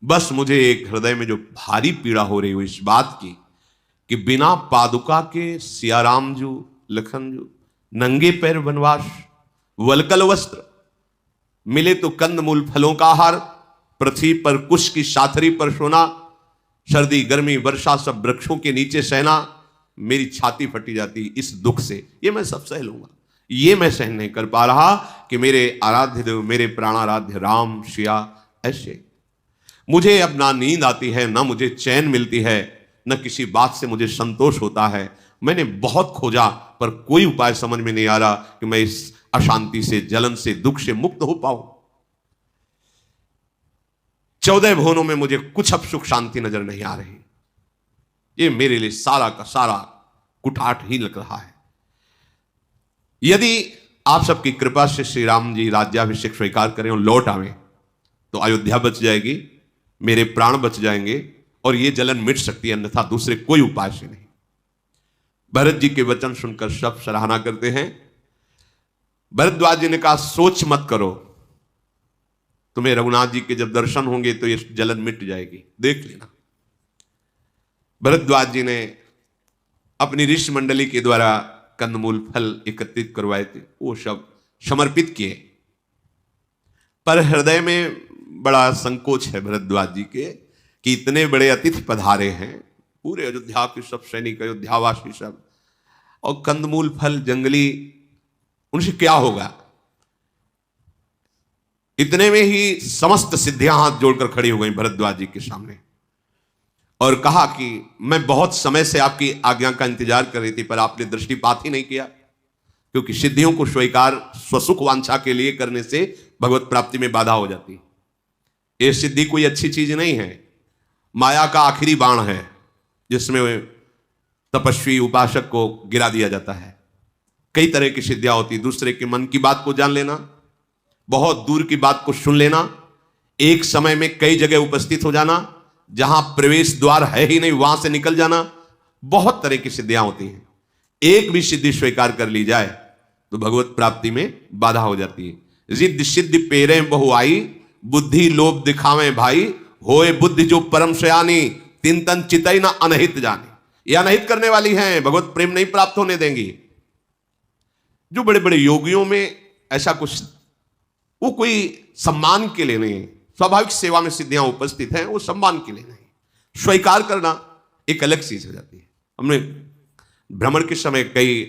बस मुझे एक हृदय में जो भारी पीड़ा हो रही हो इस बात की कि बिना पादुका के सियाराम जू लखन जू नंगे पैर वनवास, वलकल वस्त्र, मिले तो कंद मूल फलों का आहार, पृथ्वी पर कुश की साथरी पर सोना, सर्दी गर्मी वर्षा सब वृक्षों के नीचे सहना, मेरी छाती फटी जाती इस दुख से। ये मैं सब सह लूंगा, ये मैं सहन नहीं कर पा रहा कि मेरे आराध्य देव, मेरे प्राणाराध्य राम सिया ऐसे। मुझे अब ना नींद आती है, ना मुझे चैन मिलती है, न किसी बात से मुझे संतोष होता है। मैंने बहुत खोजा पर कोई उपाय समझ में नहीं आ रहा कि मैं इस अशांति से, जलन से, दुख से मुक्त हो पाऊं। 14 भुवनों में मुझे कुछ अब सुख शांति नजर नहीं आ रही। ये मेरे लिए सारा का सारा कुठाट ही लग रहा है। यदि आप सबकी कृपा से श्री राम जी राज्याभिषेक स्वीकार करें और लौट आवे तो अयोध्या बच जाएगी, मेरे प्राण बच जाएंगे और ये जलन मिट सकती है, अन्यथा दूसरे कोई उपाय से नहीं। भरत जी के वचन सुनकर सब सराहना करते हैं। भरद्वाज जी ने कहा सोच मत करो, तुम्हें रघुनाथ जी के जब दर्शन होंगे तो ये जलन मिट जाएगी, देख लेना। भरद्वाज जी ने अपनी ऋषि मंडली के द्वारा कंदमूल फल एकत्रित करवाए थे, वो सब समर्पित किए, पर हृदय में बड़ा संकोच है भरद्वाज जी के कि इतने बड़े अतिथि पधारे हैं, पूरे अयोध्या के सब सैनिक, अयोध्यावासी सब, और कंदमूल फल जंगली, उनसे क्या होगा। इतने में ही समस्त सिद्धियां हाथ जोड़कर खड़ी हो गई भरद्वाज जी के सामने और कहा कि मैं बहुत समय से आपकी आज्ञा का इंतजार कर रही थी, पर आपने दृष्टिपात ही नहीं किया, क्योंकि सिद्धियों को स्वीकार स्वसुख वांछा के लिए करने से भगवत प्राप्ति में बाधा हो जाती है। ये सिद्धि कोई अच्छी चीज नहीं है, माया का आखिरी बाण है जिसमें तपस्वी उपासक को गिरा दिया जाता है। कई तरह की सिद्धियां होती, दूसरे के मन की बात को जान लेना, बहुत दूर की बात को सुन लेना, एक समय में कई जगह उपस्थित हो जाना, जहां प्रवेश द्वार है ही नहीं वहां से निकल जाना, बहुत तरह की सिद्धियां होती हैं। एक भी सिद्धि स्वीकार कर ली जाए तो भगवत प्राप्ति में बाधा हो जाती है। रिद्ध सिद्धि पेरे बहु आई, बुद्धि लोभ दिखावे भाई, होए बुद्धि जो परम सयानी, तिन तन चितई न अनहित जाने। ये अनहित करने वाली हैं, भगवत प्रेम नहीं प्राप्त होने देंगी। जो बड़े बड़े योगियों में ऐसा कुछ, वो कोई सम्मान के लिए नहीं, स्वाभाविक सेवा में सिद्धियां उपस्थित हैं, वो सम्मान के लिए नहीं। स्वीकार करना एक अलग चीज हो जाती है। हमने भ्रमण के समय कई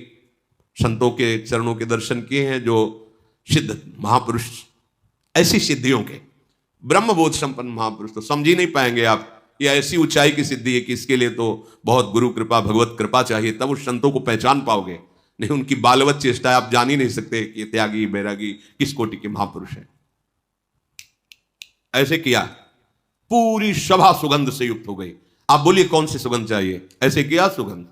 संतों के चरणों के दर्शन किए हैं जो सिद्ध महापुरुष, ऐसी सिद्धियों के ब्रह्मबोध संपन्न महापुरुष, तो समझ ही नहीं पाएंगे आप। ये ऐसी ऊंचाई की सिद्धि है कि इसके लिए तो बहुत गुरु कृपा, भगवत कृपा चाहिए, तब उस संतों को पहचान पाओगे। नहीं, उनकी बालवत चेष्टा है, आप जान ही नहीं सकते कि त्यागी बैरागी किस कोटि के महापुरुष है। ऐसे किया, पूरी सभा सुगंध से युक्त हो गई। आप बोलिए कौन सी सुगंध चाहिए? ऐसे किया सुगंध,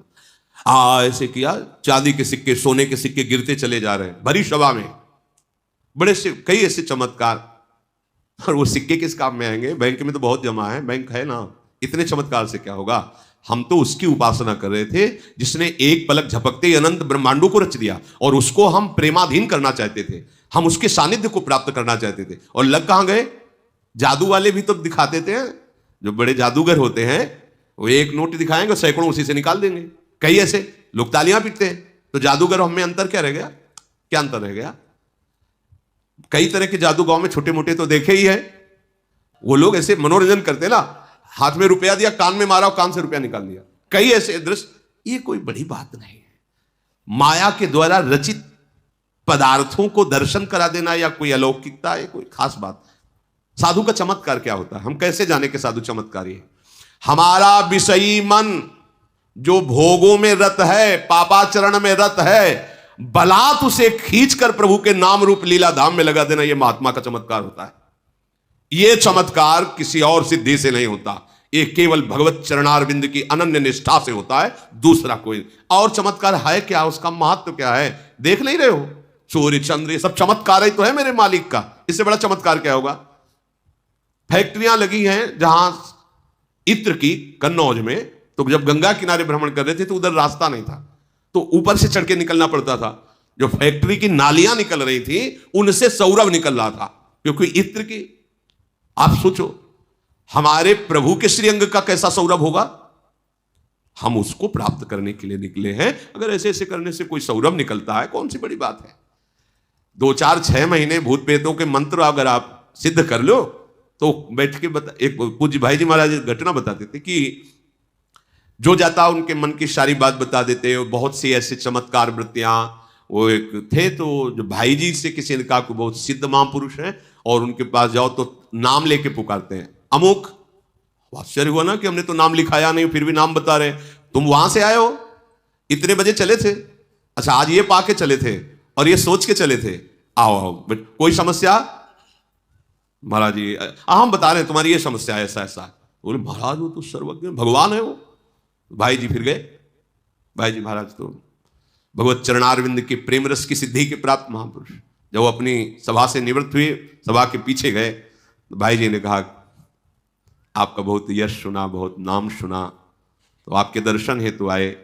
ऐसे किया, चांदी के सिक्के, सोने के सिक्के गिरते चले जा रहे हैं भरी सभा में, बड़े से कई ऐसे चमत्कार। और वो सिक्के किस काम में आएंगे? बैंक में तो बहुत जमा है, बैंक है ना, इतने चमत्कार से क्या होगा। हम तो उसकी उपासना कर रहे थे जिसने एक पलक झपकते ही अनंत ब्रह्मांडों को रच दिया, और उसको हम प्रेमाधीन करना चाहते थे, हम उसके सानिध्य को प्राप्त करना चाहते थे। और लग कहां गए? जादू वाले भी तो दिखाते थे, जो बड़े जादूगर होते हैं वो एक नोट दिखाएंगे, सैकड़ों उसी से निकाल देंगे। कई ऐसे लोग तालियां पीटते हैं, तो जादूगर हम में अंतर क्या रह गया? क्या अंतर रह गया? कई तरह के जादू गांव में छोटे मोटे तो देखे ही है। वो लोग ऐसे मनोरंजन करते ना, हाथ में रुपया दिया, कान में मारा और कान से रुपया निकाल दिया, कई ऐसे दृश्य। ये कोई बड़ी बात नहीं है। माया के द्वारा रचित पदार्थों को दर्शन करा देना या कोई अलौकिकता, ये कोई खास बात। साधु का चमत्कार क्या होता है? हम कैसे जाने कि साधु चमत्कारी है? हमारा विषयी मन जो भोगों में रत है, पापाचरण में रत है, बलात् उसे खींचकर प्रभु के नाम रूप लीला धाम में लगा देना, यह महात्मा का चमत्कार होता है। यह चमत्कार किसी और सिद्धि से नहीं होता, ये केवल भगवत चरणारविंद की अनन्य निष्ठा से होता है। दूसरा कोई और चमत्कार है क्या? उसका महत्व क्या है? देख नहीं रहे हो? सूर्य चंद्र ये सब चमत्कार ही तो है मेरे मालिक का, इससे बड़ा चमत्कार क्या होगा? फैक्ट्रियां लगी हैं जहां इत्र की, कन्नौज में, तो जब गंगा किनारे भ्रमण कर रहे थे तो उधर रास्ता नहीं था, तो ऊपर से चढ़ के निकलना पड़ता था। जो फैक्ट्री की नालियां निकल रही थी उनसे सौरभ निकल रहा था, क्योंकि इत्र की, आप सोचो हमारे प्रभु के श्रीअंग का कैसा सौरभ होगा, हम उसको प्राप्त करने के लिए निकले हैं। अगर ऐसे ऐसे करने से कोई सौरभ निकलता है, कौन सी बड़ी बात है। 2 4 6 महीने भूत प्रेतों के मंत्र अगर आप सिद्ध कर लो तो बैठ के एक पूज्य भाई जी महाराज घटना बताते थे कि जो जाता उनके मन की सारी बात बता देते। बहुत सी ऐसे चमत्कार वृत्तियां वो एक थे, तो जो भाई जी से किसी ने कहा कि बहुत सिद्ध महापुरुष हैं और उनके पास जाओ तो नाम लेके पुकारते हैं, अमुक। आश्चर्य हुआ ना कि हमने तो नाम लिखाया नहीं, फिर भी नाम बता रहे। तुम वहां से आए हो, इतने बजे चले थे, अच्छा आज ये पाके चले थे और ये सोच के चले थे, आओ आओ कोई समस्या। महाराज जी हम बता रहे हैं तुम्हारी ये समस्या है, ऐसा ऐसा। बोले महाराज वो तो सर्वज्ञ भगवान है वो। भाई जी फिर गए। भाई जी महाराज तो भगवत चरणारविंद के प्रेम रस की सिद्धि के प्राप्त महापुरुष। जब वो अपनी सभा से निवृत्त हुए, सभा के पीछे गए, तो भाई जी ने कहा आपका बहुत यश सुना, बहुत नाम सुना, तो आपके दर्शन हेतु आए।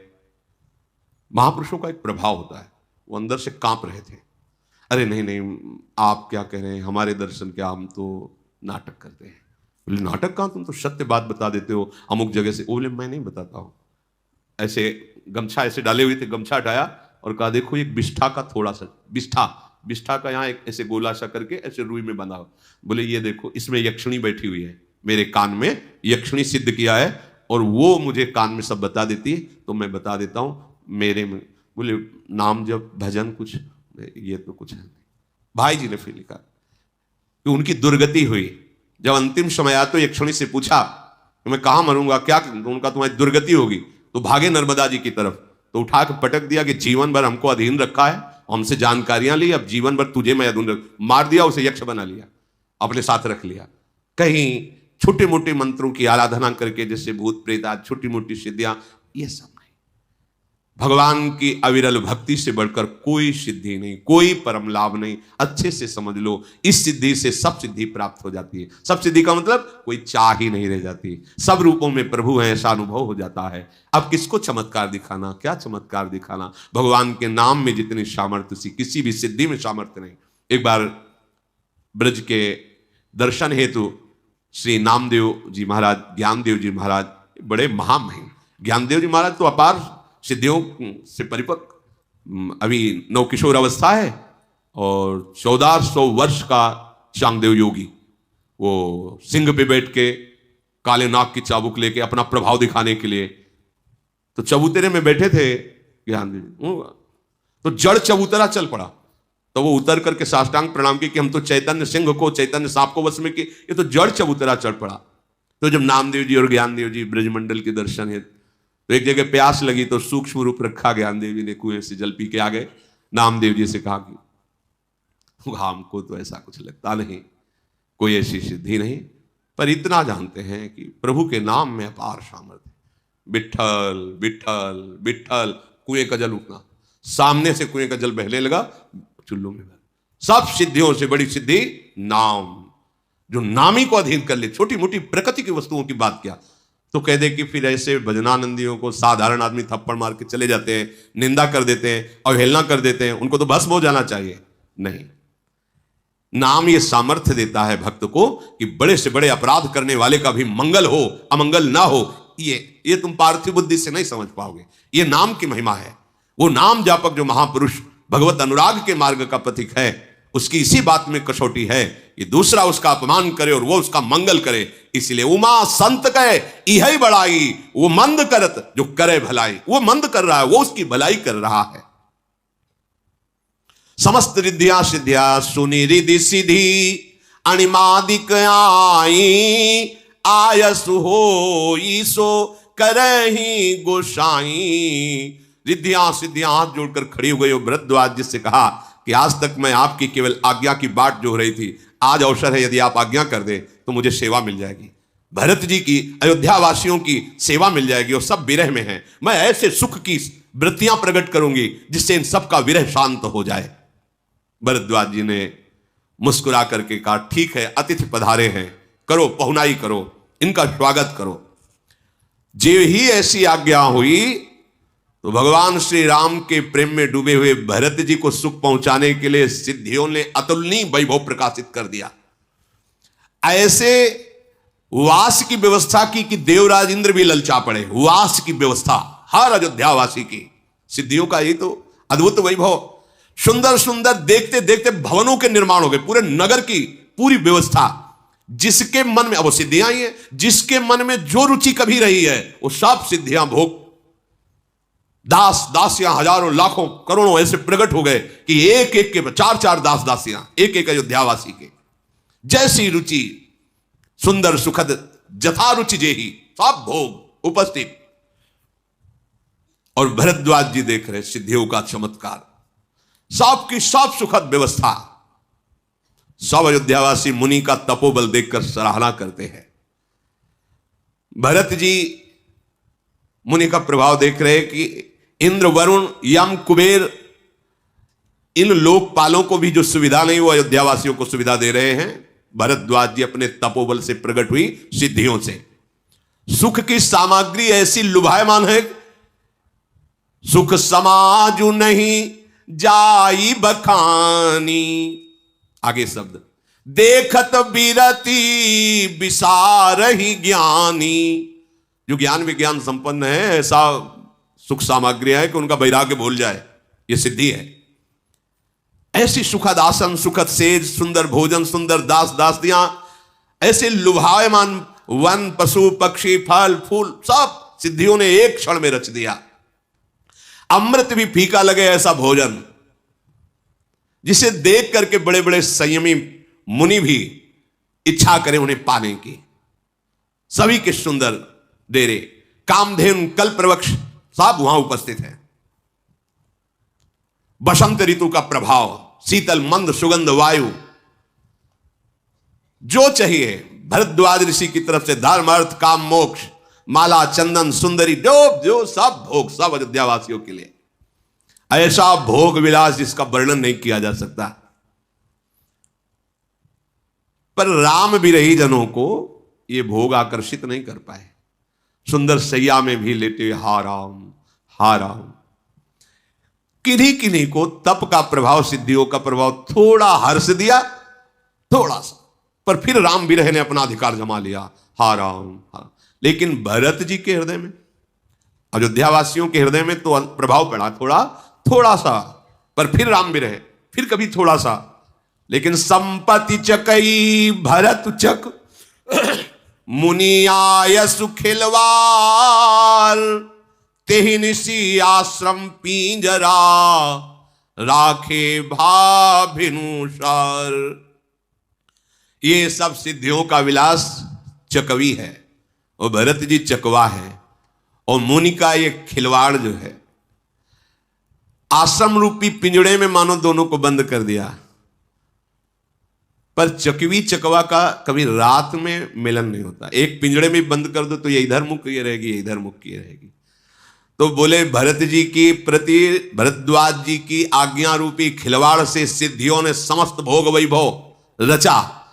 महापुरुषों का एक प्रभाव होता है, वो अंदर से कांप रहे थे। अरे नहीं नहीं आप क्या कह रहे हैं, हमारे दर्शन क्या, हम तो नाटक करते हैं। बोले नाटक कहाँ, तुम तो सत्य बात बता देते हो अमुक जगह से। बोले मैं नहीं बताता हूँ। ऐसे गमछा ऐसे डाले हुए थे, गमछा हटाया और कहा देखो एक बिष्ठा का थोड़ा सा, बिष्ठा का यहाँ एक ऐसे गोला सा करके ऐसे रुई में बंधा। बोले ये देखो इसमें यक्षिणी बैठी हुई है, मेरे कान में यक्षिणी सिद्ध किया है और वो मुझे कान में सब बता देती है, तो मैं बता देता हूँ मेरे में। बोले नाम जब भजन कुछ, ये तो कुछ है नहीं। भाई जी ने फिर लिखा कि उनकी दुर्गति हुई। जब अंतिम समय आया तो यक्षिणी से पूछा कि मैं कहाँ मरूंगा, क्या। तो उनका तुम्हारी दुर्गति होगी, तो भागे नर्मदा जी की तरफ। तो उठा के पटक दिया कि जीवन भर हमको अधीन रखा है, हमसे जानकारियां ली, अब जीवन भर तुझे मैं अधीन रख। मार दिया उसे, यक्ष बना लिया, अपने साथ रख लिया। कहीं छोटे मोटे मंत्रों की आराधना करके जैसे भूत प्रेत आज छोटी मोटी सिद्धियां, ये सब नहीं। भगवान की अविरल भक्ति से बढ़कर कोई सिद्धि नहीं, कोई परम लाभ नहीं। अच्छे से समझ लो, इस सिद्धि से सब सिद्धि प्राप्त हो जाती है। सब सिद्धि का मतलब कोई चाह ही नहीं रह जाती, सब रूपों में प्रभु है ऐसा अनुभव हो जाता है। अब किसको चमत्कार दिखाना, क्या चमत्कार दिखाना। भगवान के नाम में जितनी सामर्थ्य सी किसी भी सिद्धि में सामर्थ्य नहीं। एक बार ब्रज के दर्शन हेतु श्री नामदेव जी महाराज, ज्ञानदेव जी महाराज बड़े महामहिम। ज्ञानदेव जी महाराज तो अपार सिद्धियों से परिपक्व, अभी नवकिशोर अवस्था है और 1400 वर्ष का चांगदेव योगी। वो सिंह पे बैठ के काले नाग की चाबुक लेके अपना प्रभाव दिखाने के लिए तो चबूतरे में बैठे थे ज्ञानदेव, तो जड़ चबूतरा चल पड़ा। तो वो उतर करके साष्टांग प्रणाम की कि हम तो चैतन्य सिंह को, चैतन्य सांप को वश में कि ये तो जड़ चबूतरा चढ़ पड़ा। तो जब नामदेव जी और ज्ञानदेव जी ब्रजमंडल के दर्शन है, तो एक जगह प्यास लगी तो सूक्ष्म रूप रखा, ज्ञानदेव जी ने कुएं से जल पी के आ गए। नामदेव जी से कहा कि हमको तो ऐसा कुछ लगता नहीं, कोई ऐसी सिद्धि नहीं, पर इतना जानते हैं कि प्रभु के नाम में अपार सामर्थ्य। विठ्ठल विठ्ठल विठ्ठल, कुएं का जल उठना, सामने से कुएं का जल बहने लगा, चुल्लू में भर। सब सिद्धियों से बड़ी सिद्धि नाम, जो नामी को अधीन कर ले। छोटी मोटी प्रकृति की वस्तुओं की बात क्या, तो कह दे कि फिर ऐसे भजनानंदियों को साधारण आदमी थप्पड़ मार के चले जाते हैं, निंदा कर देते हैं, अवहेलना कर देते हैं, उनको तो भस्म हो जाना चाहिए। नहीं, नाम ये सामर्थ्य देता है भक्त को कि बड़े से बड़े अपराध करने वाले का भी मंगल हो, अमंगल ना हो। ये तुम पार्थिव बुद्धि से नहीं समझ पाओगे। ये नाम की महिमा है। वो नाम जापक जो महापुरुष भगवत अनुराग के मार्ग का प्रतीक है, उसकी इसी बात में कसौटी है कि दूसरा उसका अपमान करे और वो उसका मंगल करे। इसलिए उमा संत कहे यही बड़ाई, वो मंद करत जो करे भलाई। वो मंद कर रहा है, वो उसकी भलाई कर रहा है। समस्त रिद्धियां सिद्धियां सुनी रिधि सिद्धि अणिमादिक आई, आयसु हो ईसो करही गोसाई। रिद्धियां सिद्धियां हाथ जोड़कर खड़ी हो गई और भरद्वाज जिससे कहा कि आज तक मैं आपकी केवल आज्ञा की बाट जो रही थी, आज अवसर है, यदि आप आज्ञा कर दे तो मुझे सेवा मिल जाएगी। भरत जी की, अयोध्या वासियों की सेवा मिल जाएगी और सब विरह में हैं। मैं ऐसे सुख की वृत्तियां प्रकट करूंगी जिससे इन सब का विरह शांत हो जाए। भरद्वाज जी ने मुस्कुरा करके कहा ठीक है, अतिथि पधारे हैं, करो पहुनाई करो, इनका स्वागत करो। जे ही ऐसी आज्ञा हुई तो भगवान श्री राम के प्रेम में डूबे हुए भरत जी को सुख पहुंचाने के लिए सिद्धियों ने अतुलनीय वैभव प्रकाशित कर दिया। ऐसे वास की व्यवस्था की कि देवराज इंद्र भी ललचा पड़े। वास की व्यवस्था हर अयोध्यावासी की सिद्धियों का ये तो अद्भुत वैभव। सुंदर सुंदर देखते देखते भवनों के निर्माण हो गए, पूरे नगर की पूरी व्यवस्था। जिसके मन में, अब वो सिद्धियां ही है, जिसके मन में जो रुचि कभी रही है वो सब सिद्धियां भोग। दास दासियां हजारों लाखों करोड़ों ऐसे प्रकट हो गए कि एक एक के चार चार दास दासियां एक एक अयोध्यावासी के, जैसी रुचि सुंदर सुखद जथा रुचि जेही सब भोग उपस्थित। और भरद्वाज जी देख रहे सिद्धियों का चमत्कार, सबकी सब सुखद व्यवस्था। सब अयोध्यावासी मुनि का तपोबल देखकर सराहना करते हैं। भरत जी मुनि का प्रभाव देख रहे कि इंद्र वरुण यम कुबेर इन लोकपालों को भी जो सुविधा नहीं वो अयोध्यावासियों को सुविधा दे रहे हैं। भरद्वाज जी अपने तपोबल से प्रकट हुई सिद्धियों से सुख की सामग्री ऐसी लुभायमान है, सुख समाजु नहीं जाई बखानी। आगे शब्द, देखत बिरती विसार ही ज्ञानी। जो ज्ञान विज्ञान संपन्न है ऐसा सुख सामग्री है कि उनका वैराग्य भूल जाए, यह सिद्धि है। ऐसी सुखद आसन, सुखद सेज, सुंदर भोजन, सुंदर दास दासियां, ऐसे लुभायमान वन पशु पक्षी फल फूल सब सिद्धियों ने एक क्षण में रच दिया। अमृत भी फीका लगे ऐसा भोजन, जिसे देख करके बड़े बड़े संयमी मुनि भी इच्छा करें उन्हें पाने की। सभी के सुंदर डेरे, कामधेनु कल्पवृक्ष सब वहां उपस्थित है। बसंत ऋतु का प्रभाव, शीतल मंद सुगंध वायु, जो चाहिए भरद्वाज ऋषि की तरफ से धर्म अर्थ काम मोक्ष, माला चंदन सुंदरी, जो सब भोग सब अयोध्यावासियों के लिए। ऐसा भोग विलास जिसका वर्णन नहीं किया जा सकता। पर राम विरही जनों को ये भोग आकर्षित नहीं कर पाए। सुंदर सैया में भी लेटे हा राम हा राम। किन्हीं किन्हीं को तप का प्रभाव, सिद्धियों का प्रभाव थोड़ा हर्ष दिया, थोड़ा सा, पर फिर राम विरह ने अपना अधिकार जमा लिया, हा राम हा। लेकिन भरत जी के हृदय में, अयोध्यावासियों के हृदय में तो प्रभाव पड़ा थोड़ा सा, पर फिर राम विरह, फिर कभी थोड़ा सा। लेकिन संपत्ति चकई भरत चक मुनि आय सुखिलवार, तेहि निसी आश्रम पिंजरा राखे भाभिनुसार। ये सब सिद्धियों का विलास चकवी है और भरत जी चकवा है। और मुनि का ये खिलवाड़ जो है, आश्रम रूपी पिंजड़े में मानो दोनों को बंद कर दिया। पर चकवी चकवा का कभी रात में मिलन नहीं होता। एक पिंजड़े में बंद कर दो तो ये इधर मुख ये रहेगी, ये इधर मुख ये रहेगी। तो बोले भरत जी की प्रति भरद्वाज जी की आज्ञा रूपी खिलवाड़ से सिद्धियों ने समस्त भोग वैभव रचा,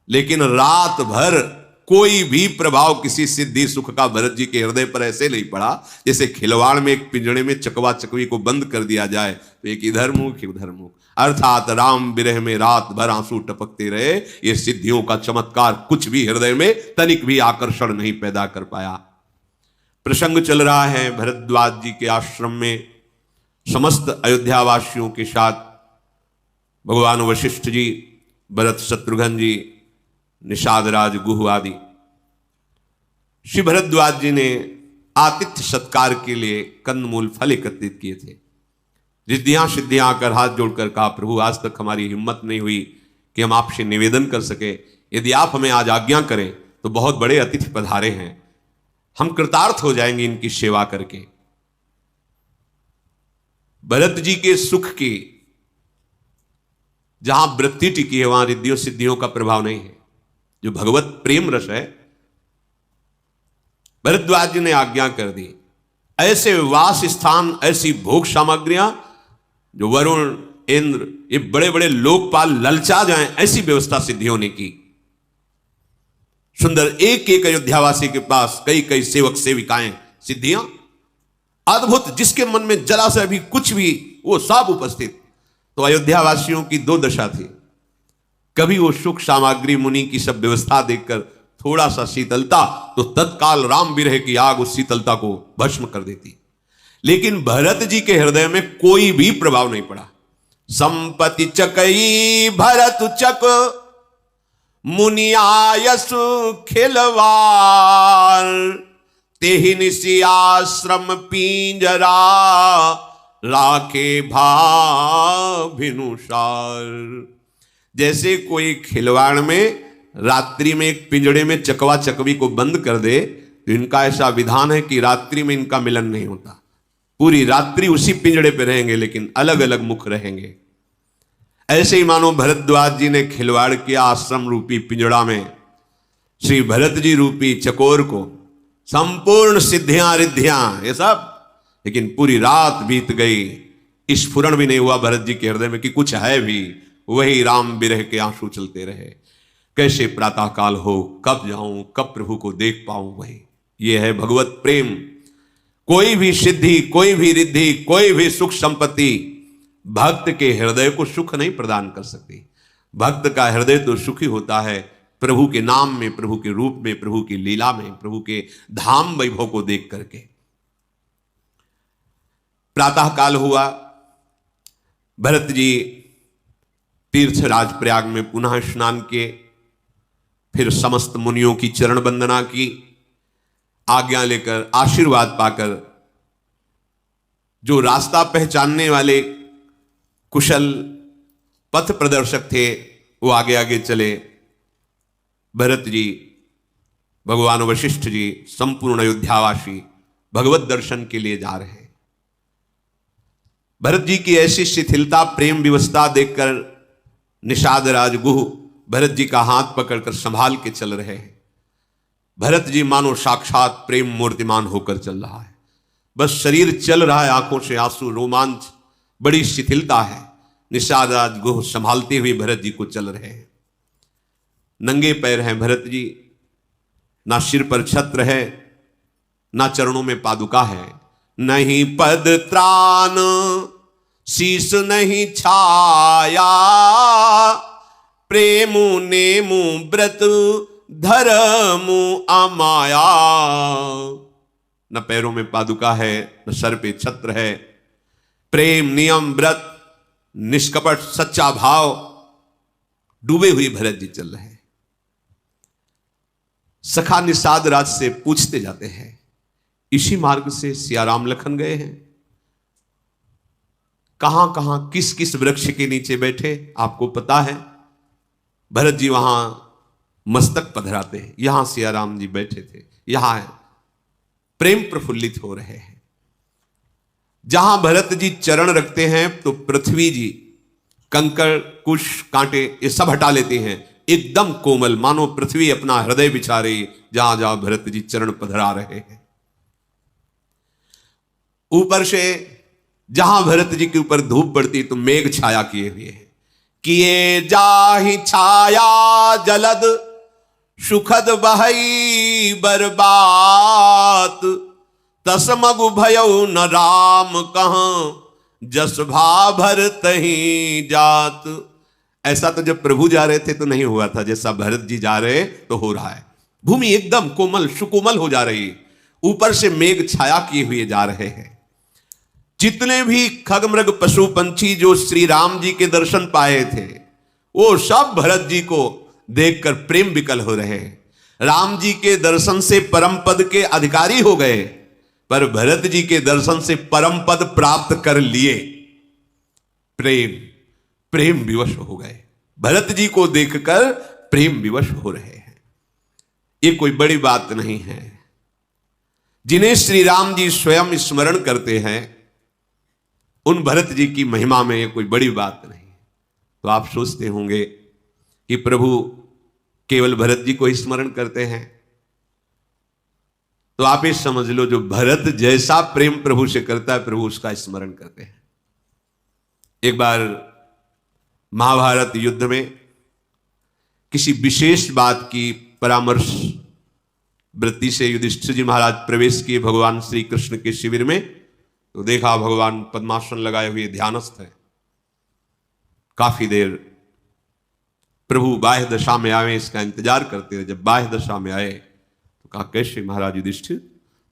लेकिन रात भर कोई भी प्रभाव किसी सिद्धि सुख का भरत जी के हृदय पर ऐसे नहीं पड़ा जैसे खिलवाड़ में एक पिंजड़े में चकवा चकवी को बंद कर दिया जाए तो एक इधर मुख उधर मुख। अर्थात राम विरह में रात भर आंसू टपकते रहे। ये सिद्धियों का चमत्कार कुछ भी हृदय में तनिक भी आकर्षण नहीं पैदा कर पाया। प्रसंग चल रहा है भरद्वाज जी के आश्रम में समस्त अयोध्यावासियों के साथ भगवान वशिष्ठ जी, भरत शत्रुघ्न जी, निषाद राज गुह आदि। श्री भरद्वाज जी ने आतिथ्य सत्कार के लिए कंदमूल फल एकत्रित किए थे। रिद्धियां सिद्धियां आकर हाथ जोड़कर कहा, प्रभु आज तक हमारी हिम्मत नहीं हुई कि हम आपसे निवेदन कर सके, यदि आप हमें आज आज्ञा करें तो बहुत बड़े अतिथि पधारे हैं, हम कृतार्थ हो जाएंगे इनकी सेवा करके। भरत जी के सुख की जहां वृत्ति टिकी है वहां रिद्धियों सिद्धियों का प्रभाव नहीं है। जो भगवत प्रेम रस है, भरद्वाज जी ने आज्ञा कर दी। ऐसे वास स्थान, ऐसी भोग सामग्रियां जो वरुण इंद्र ये बड़े बड़े लोकपाल ललचा जाएं, ऐसी व्यवस्था सिद्धियों ने की। सुंदर एक एक अयोध्यावासी के पास कई कई सेवक सेविकाएं, सिद्धियां अद्भुत, जिसके मन में जरा से भी कुछ भी वो सब उपस्थित। तो अयोध्यावासियों की दो दशा थी। कभी वो सुख सामग्री मुनि की सब व्यवस्था देखकर थोड़ा सा शीतलता तो तत्काल राम विरह की आग उस शीतलता को भस्म कर देती। लेकिन भरत जी के हृदय में कोई भी प्रभाव नहीं पड़ा। संपत्ति चकई भरत चक मुनियायसु खिलवार, तेहि निसि आश्रम पिंजरा राखे भाभिनुसार। जैसे कोई खिलवाड़ में रात्रि में एक पिंजड़े में चकवा चकवी को बंद कर दे, तो इनका ऐसा विधान है कि रात्रि में इनका मिलन नहीं होता। पूरी रात्रि उसी पिंजड़े पे रहेंगे, लेकिन अलग अलग मुख रहेंगे। ऐसे ही मानो भरद्वाज जी ने खिलवाड़ किया आश्रम रूपी पिंजड़ा में श्री भरत जी रूपी चकोर को, संपूर्ण सिद्धियां रिद्धियां ये सब, लेकिन पूरी रात बीत गई, स्फुरण भी नहीं हुआ भरत जी के हृदय में कि कुछ है भी। वही राम विरह के आंसू चलते रहे। कैसे प्रातः काल हो, कब जाऊं, कब प्रभु को देख पाऊं। वही ये है भगवत प्रेम। कोई भी सिद्धि, कोई भी रिद्धि, कोई भी सुख संपत्ति भक्त के हृदय को सुख नहीं प्रदान कर सकती। भक्त का हृदय तो सुखी होता है प्रभु के नाम में, प्रभु के रूप में, प्रभु की लीला में, प्रभु के धाम वैभव को देख करके। प्रातः काल हुआ, भरत जी तीर्थराज प्रयाग में पुनः स्नान किए, फिर समस्त मुनियों की चरण वंदना की, आज्ञा लेकर आशीर्वाद पाकर जो रास्ता पहचानने वाले कुशल पथ प्रदर्शक थे वो आगे आगे चले। भरत जी, भगवान वशिष्ठ जी, संपूर्ण अयोध्यावासी भगवत दर्शन के लिए जा रहे हैं। भरत जी की ऐसी शिथिलता, प्रेम विवशता देखकर निषाद राज गुह भरत जी का हाथ पकड़कर संभाल के चल रहे हैं। भरत जी मानो साक्षात प्रेम मूर्तिमान होकर चल रहा है। बस शरीर चल रहा है, आंखों से आंसू, रोमांच, बड़ी शिथिलता है। निषाद राज गुह संभालते हुए भरत जी को चल रहे हैं। नंगे पैर हैं भरत जी, ना सिर पर छत्र है, ना चरणों में पादुका है। नहीं पद त्राण शीश नहीं छाया, प्रेमु नेमु व्रत धर्मु अमाया। न पैरों में पादुका है, न सर पे छत्र है। प्रेम, नियम, व्रत, निष्कपट सच्चा भाव डूबे हुए भरत जी चल रहे हैं। सखा निषाद राज से पूछते जाते हैं, इसी मार्ग से सियाराम लखन गए हैं? कहां कहां किस किस वृक्ष के नीचे बैठे आपको पता है? भरत जी वहां मस्तक पधराते हैं, यहां सियाराम जी बैठे थे, यहां है। प्रेम प्रफुल्लित हो रहे हैं। जहां भरत जी चरण रखते हैं तो पृथ्वी जी कंकड़, कुश, कांटे ये सब हटा लेते हैं। एकदम कोमल, मानो पृथ्वी अपना हृदय बिछा रही जहां जहां भरत जी चरण पधरा रहे हैं। ऊपर से जहां भरत जी के ऊपर धूप पड़ती तो मेघ छाया किए हुए हैं। किए जाहि छाया जलद सुखद बहई बर्बात, तसमगु भयउ न राम कहां जस भा भरत ही जात। ऐसा तो जब प्रभु जा रहे थे तो नहीं हुआ था, जैसा भरत जी जा रहे तो हो रहा है। भूमि एकदम कोमल सुकोमल हो जा रही, ऊपर से मेघ छाया किए हुए जा रहे हैं। जितने भी खगमृग पशु पंछी जो श्री राम जी के दर्शन पाए थे वो सब भरत जी को देखकर प्रेम विकल हो रहे हैं। राम जी के दर्शन से परम पद के अधिकारी हो गए, पर भरत जी के दर्शन से परम पद प्राप्त कर लिए। प्रेम विवश हो गए, भरत जी को देखकर प्रेम विवश हो रहे हैं। ये कोई बड़ी बात नहीं है। जिन्हें श्री राम जी स्वयं स्मरण करते हैं उन भरत जी की महिमा में ये कोई बड़ी बात नहीं। तो आप सोचते होंगे कि प्रभु केवल भरत जी को ही स्मरण करते हैं, तो आप ये समझ लो जो भरत जैसा प्रेम प्रभु से करता है प्रभु उसका स्मरण करते हैं। एक बार महाभारत युद्ध में किसी विशेष बात की परामर्श वृत्ति से युधिष्ठिर जी महाराज प्रवेश किए भगवान श्री कृष्ण के शिविर में, तो देखा भगवान पद्मासन लगाए हुए ध्यानस्थ है। काफी देर प्रभु बाह्य दशा में आए, इसका इंतजार करते रहे। जब बाह्य दशा में आए तो कहा कैसे महाराज युधिष्ठिर?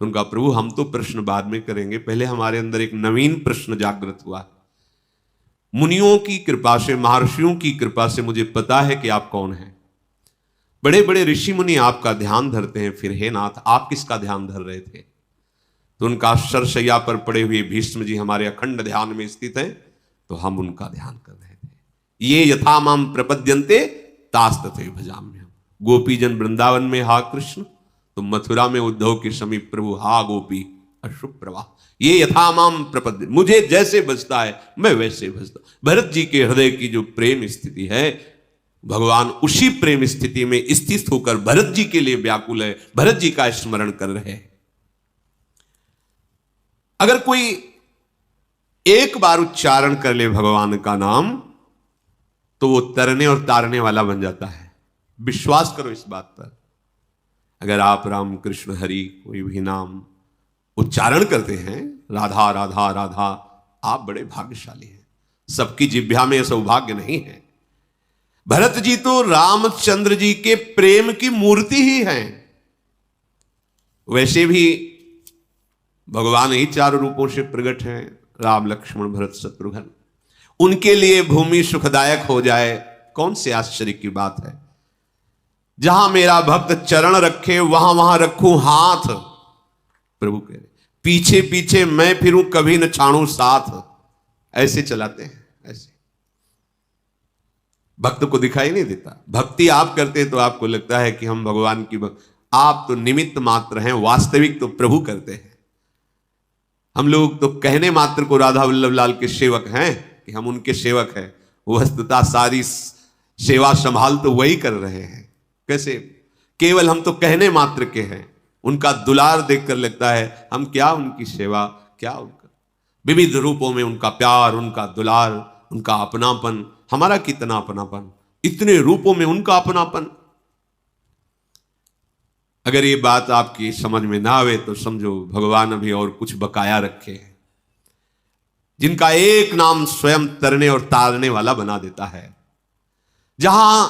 तो उनका प्रभु हम तो प्रश्न बाद में करेंगे, पहले हमारे अंदर एक नवीन प्रश्न जागृत हुआ। मुनियों की कृपा से, महर्षियों की कृपा से मुझे पता है कि आप कौन हैं। बड़े बड़े ऋषि मुनि आपका ध्यान धरते हैं, फिर हे नाथ आप किसका ध्यान धर रहे थे? तो उनका सरशैया पर पड़े हुए भीष्म जी हमारे अखंड ध्यान में स्थित हैं, तो हम उनका ध्यान कर रहे थे। ये यथा माम प्रपद्यन्ते तास तथैव भजाम्यहम्। गोपीजन वृंदावन में हा कृष्ण, तो मथुरा में उद्धव के समीप प्रभु हा गोपी अश्रु प्रवाह। ये यथा माम प्रपद्य, मुझे जैसे बजता है मैं वैसे बजता। भरत जी के हृदय की जो प्रेम स्थिति है, भगवान उसी प्रेम स्थिति में स्थित होकर भरत जी के लिए व्याकुल है, भरत जी का स्मरण कर रहे हैं। अगर कोई एक बार उच्चारण कर ले भगवान का नाम, तो वो तरने और तारने वाला बन जाता है। विश्वास करो इस बात पर। अगर आप राम कृष्ण हरि कोई भी नाम उच्चारण करते हैं, राधा राधा राधा, आप बड़े भाग्यशाली हैं। सबकी जिह्वा में सौभाग्य नहीं है। भरत जी तो रामचंद्र जी के प्रेम की मूर्ति ही हैं। वैसे भी भगवान ही चारों रूपों से प्रकट हैं, राम लक्ष्मण भरत शत्रुघ्न। उनके लिए भूमि सुखदायक हो जाए, कौन से आश्चर्य की बात है। जहां मेरा भक्त चरण रखे वहां वहां रखूं हाथ, प्रभु कह रहे। पीछे पीछे मैं फिरूं कभी न छाड़ू साथ, ऐसे चलाते हैं। ऐसे भक्त को दिखाई नहीं देता। भक्ति आप करते हैं तो आपको लगता है कि हम भगवान की आप तो निमित्त मात्र हैं, वास्तविक तो प्रभु करते हैं। हम लोग तो कहने मात्र को राधा वल्लभ लाल के सेवक हैं कि हम उनके सेवक हैं, वस्तुतः सारी सेवा संभाल तो वही कर रहे हैं। कैसे? केवल हम तो कहने मात्र के हैं। उनका दुलार देखकर लगता है हम क्या उनकी सेवा, क्या उनका विविध रूपों में उनका प्यार, उनका दुलार, उनका अपनापन। हमारा कितना अपनापन, इतने रूपों में उनका अपनापन। अगर ये बात आपकी समझ में ना आवे तो समझो भगवान अभी और कुछ बकाया रखे हैं, जिनका एक नाम स्वयं तरने और तारने वाला बना देता है। जहां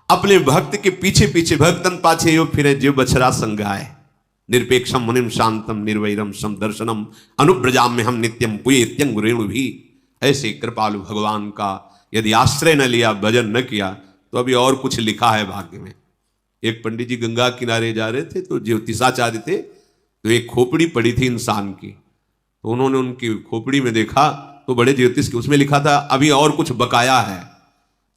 अपने भक्त के पीछे पीछे भक्तन पाछे यो फिरे जीव बछरा संगाए, निरपेक्षम मुनिम शांतम निर्वैरम सम दर्शनम अनुब्रजाम में हम नित्यम पुयेत्यंग रेणु भी। ऐसे कृपालु भगवान का यदि आश्रय न लिया, भजन न किया, तो अभी और कुछ लिखा है भाग्य में। एक पंडित जी गंगा किनारे जा रहे थे, तो ज्योतिषाचार्य थे, तो एक खोपड़ी पड़ी थी इंसान की। तो उन्होंने उनकी खोपड़ी में देखा तो बड़े ज्योतिष की, उसमें लिखा था अभी और कुछ बकाया है।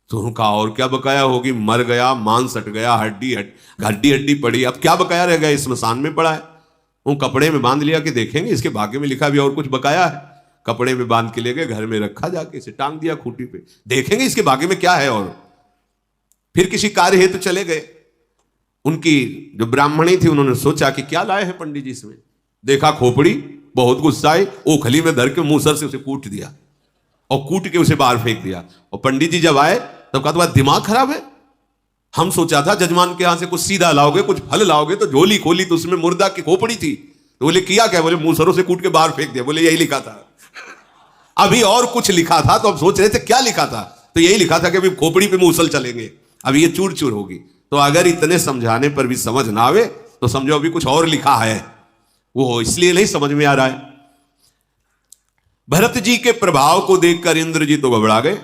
तो उनका और क्या बकाया होगी, मर गया, मांस हट गया, हड्डी पड़ी, अब क्या बकाया रह गया, स्मशान में पड़ा है। वो कपड़े में बांध लिया कि देखेंगे इसके भाग्य में लिखा भी और कुछ बकाया है। कपड़े में बांध के ले गए, घर में रखा, जाके इसे टांग दिया खूंटी पे, देखेंगे इसके भाग्य में क्या है। और फिर किसी कार्य हेतु चले गए। उनकी जो ब्राह्मणी थी, उन्होंने सोचा कि क्या लाए हैं पंडित जी इसमें। देखा खोपड़ी, बहुत गुस्सा आई, ओखली में धर के मूसर से उसे कूट दिया और कूट के उसे बाहर फेंक दिया। और पंडित जी जब आए तब कहा तुम्हारा दिमाग खराब है, हम सोचा था जजमान के यहां से कुछ सीधा लाओगे, कुछ फल लाओगे, तो झोली खोली तो उसमें मुर्दा की खोपड़ी थी। तो बोले किया क्या? बोले मूसरों से कूट के बाहर फेंक दिया। बोले यही लिखा था। अभी और कुछ लिखा था, तो अब सोच रहे थे क्या लिखा था, तो यही लिखा था कि अभी खोपड़ी पे मूसल चलेंगे, अभी ये चूर चूर होगी। तो अगर इतने समझाने पर भी समझ ना आवे तो समझो अभी कुछ और लिखा है, वो इसलिए नहीं समझ में आ रहा है। भरत जी के प्रभाव को देखकर इंद्र जी तो घबरा गए।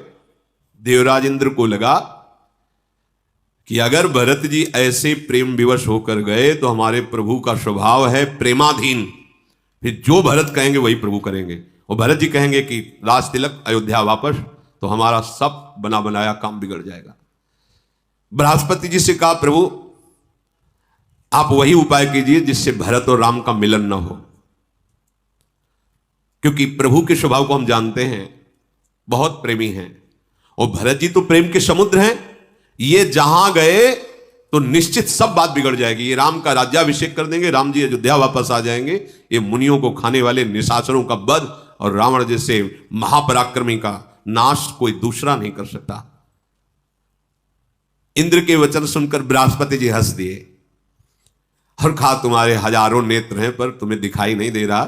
देवराज इंद्र को लगा कि अगर भरत जी ऐसे प्रेम विवश होकर गए तो हमारे प्रभु का स्वभाव है प्रेमाधीन, फिर जो भरत कहेंगे वही प्रभु करेंगे। और भरत जी कहेंगे कि राज तिलक अयोध्या वापस, तो हमारा सब बना बनाया काम बिगड़ जाएगा। बृहस्पति जी से कहा प्रभु आप वही उपाय कीजिए जिससे भरत और राम का मिलन ना हो, क्योंकि प्रभु के स्वभाव को हम जानते हैं, बहुत प्रेमी हैं। और भरत जी तो प्रेम के समुद्र हैं, ये जहां गए तो निश्चित सब बात बिगड़ जाएगी। ये राम का राज्याभिषेक कर देंगे, राम जी अयोध्या वापस आ जाएंगे, ये मुनियों को खाने वाले निशाचरों का वध और रावण जैसे महापराक्रमी का नाश कोई दूसरा नहीं कर सकता। इंद्र के वचन सुनकर बृहस्पति जी हंस दिए और कहा तुम्हारे हजारों नेत्र हैं पर तुम्हें दिखाई नहीं दे रहा,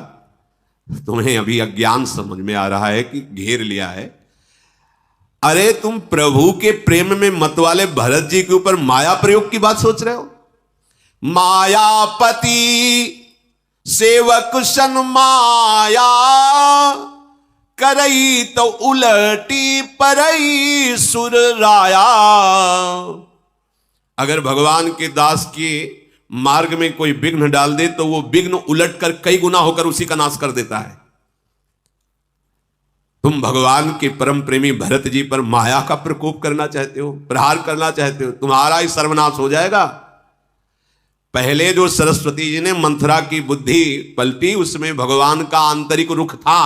तुम्हें अभी अज्ञान समझ में आ रहा है कि घेर लिया है। अरे तुम प्रभु के प्रेम में मतवाले भरत जी के ऊपर माया प्रयोग की बात सोच रहे हो। मायापति सेवक सन माया करई तो उलटी परई सुर राया। अगर भगवान के दास के मार्ग में कोई विघ्न डाल दे तो वो विघ्न उलट कर कई गुना होकर उसी का नाश कर देता है। तुम भगवान के परम प्रेमी भरत जी पर माया का प्रकोप करना चाहते हो, प्रहार करना चाहते हो, तुम्हारा ही सर्वनाश हो जाएगा। पहले जो सरस्वती जी ने मंथरा की बुद्धि पलटी उसमें भगवान का आंतरिक रुख था।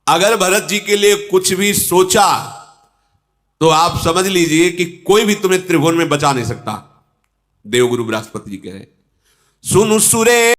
अगर भरत जी के लिए कुछ भी सोचा तो आप समझ लीजिए कि कोई भी तुम्हें त्रिभुवन में बचा नहीं सकता। देवगुरु बृहस्पति जी कहे सुनु सुरे